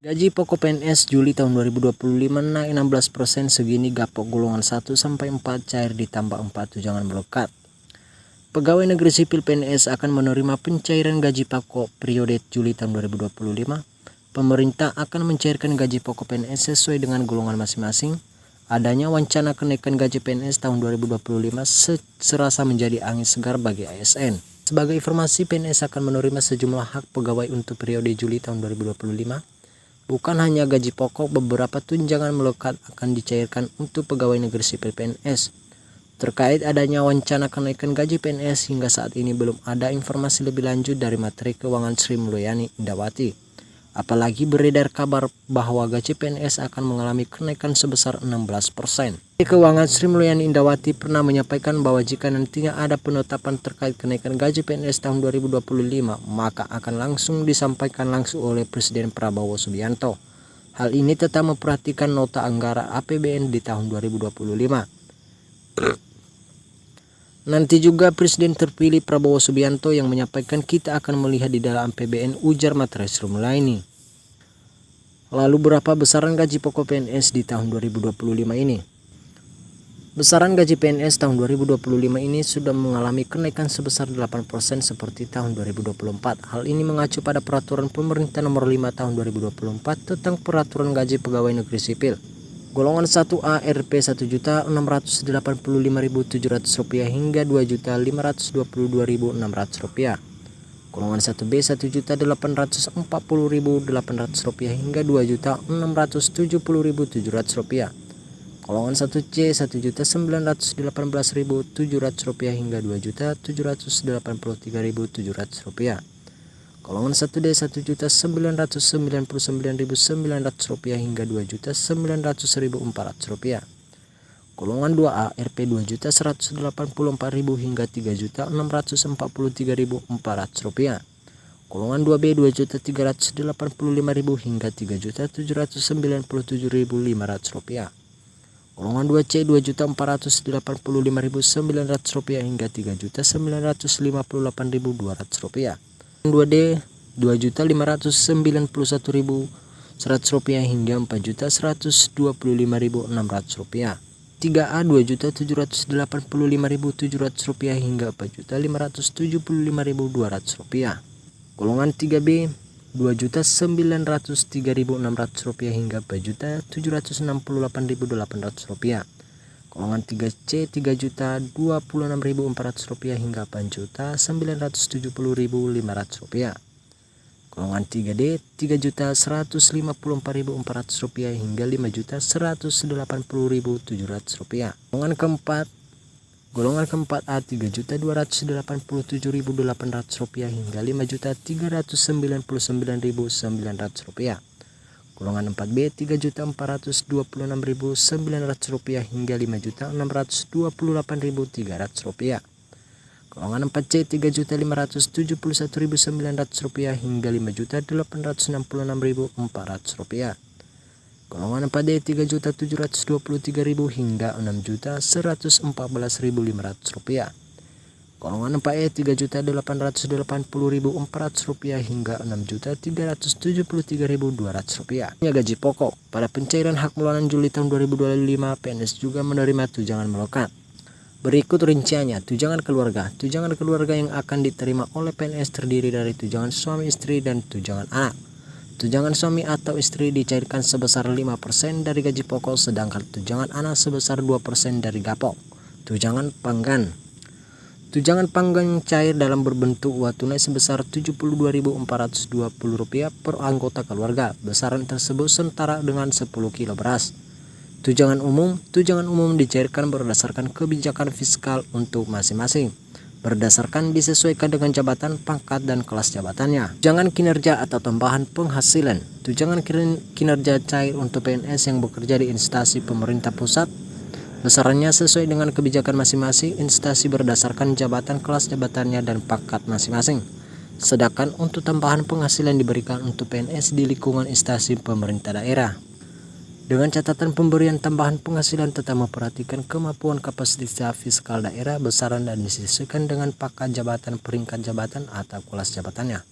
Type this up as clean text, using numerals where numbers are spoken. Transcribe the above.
Gaji pokok PNS Juli tahun 2025 naik 16%, segini gapok golongan 1 sampai 4 cair ditambah 4 tunjangan melekat. Pegawai negeri sipil PNS akan menerima pencairan gaji pokok periode Juli tahun 2025. Pemerintah akan mencairkan gaji pokok PNS sesuai dengan golongan masing-masing. Adanya wacana kenaikan gaji PNS tahun 2025 serasa menjadi angin segar bagi ASN. Sebagai informasi, PNS akan menerima sejumlah hak pegawai untuk periode Juli tahun 2025. Bukan hanya gaji pokok, beberapa tunjangan melekat akan dicairkan untuk pegawai negeri sipil PNS. Terkait adanya wacana kenaikan gaji PNS, hingga saat ini belum ada informasi lebih lanjut dari Menteri Keuangan Sri Mulyani Indawati. Apalagi beredar kabar bahwa gaji PNS akan mengalami kenaikan sebesar 16%. Menteri Keuangan Sri Mulyani Indawati pernah menyampaikan bahwa jika nantinya ada penetapan terkait kenaikan gaji PNS tahun 2025, maka akan langsung disampaikan langsung oleh Presiden Prabowo Subianto. Hal ini tetap memperhatikan nota anggaran APBN di tahun 2025. Nanti juga Presiden terpilih Prabowo Subianto yang menyampaikan kita akan melihat di dalam APBN, ujar Menteri Sri Mulyani. Lalu berapa besaran gaji pokok PNS di tahun 2025 ini? Besaran gaji PNS tahun 2025 ini sudah mengalami kenaikan sebesar 8% seperti tahun 2024. Hal ini mengacu pada Peraturan Pemerintah Nomor 5 tahun 2024 tentang Peraturan Gaji Pegawai Negeri Sipil. Golongan 1A Rp Rp1.685.700 hingga Rp2.522.600. Golongan 1B Rp1.840.800 hingga Rp2.670.700. Golongan 1C Rp1.918.700 hingga Rp2.783.700. Golongan 1D Rp1.999.900 hingga Rp2.900.400. Golongan 2A Rp Rp2.184.000 hingga Rp3.643.400. Golongan 2B Rp2.385.000 hingga Rp3.797.500. Golongan 2C Rp2.485.900 hingga Rp3.958.200. 2D Rp2.591.100 hingga Rp4.125.600. 3A Rp2.785.700 hingga Rp4.575.200. Golongan 3B Rp2.903.600 hingga Rp4.768.800. Golongan 3C Rp3.026.400 hingga Rp4.970.500. Golongan 3D Rp3.154.400 hingga Rp5.180.700. Golongan keempat A Rp3.287.800 hingga Rp5.399.900. Golongan 4B Rp3.426.900 hingga Rp5.628.300. Golongan 4C Rp3.571.900 hingga Rp5.866.400. Golongan 4D Rp3.723.000 hingga Rp6.114.500. Golongan 4E Rp3.880.400 hingga Rp6.373.200. Gaji pokok. Pada pencairan hak melunasi Juli tahun 2025, PNS juga menerima tunjangan melekat. Berikut rinciannya. Tunjangan keluarga. Tunjangan keluarga yang akan diterima oleh PNS terdiri dari tunjangan suami istri dan tunjangan anak. Tunjangan suami atau istri dicairkan sebesar 5% dari gaji pokok, sedangkan tunjangan anak sebesar 2% dari gapok. Tunjangan panggan. Tunjangan panggan cair dalam berbentuk uang tunai sebesar Rp72.420 per anggota keluarga. Besaran tersebut setara dengan 10 kilo beras. Tunjangan umum dicairkan berdasarkan kebijakan fiskal untuk masing-masing, berdasarkan disesuaikan dengan jabatan, pangkat, dan kelas jabatannya. Tunjangan kinerja atau tambahan penghasilan. Tunjangan kinerja cair untuk PNS yang bekerja di instansi pemerintah pusat. Besarannya sesuai dengan kebijakan masing-masing instansi berdasarkan jabatan, kelas jabatannya, dan pangkat masing-masing. Sedangkan untuk tambahan penghasilan diberikan untuk PNS di lingkungan instansi pemerintah daerah. Dengan catatan pemberian tambahan penghasilan tetap memperhatikan kemampuan kapasitas fiskal daerah, besaran dan disesuaikan dengan pangkat jabatan, peringkat jabatan, atau kelas jabatannya.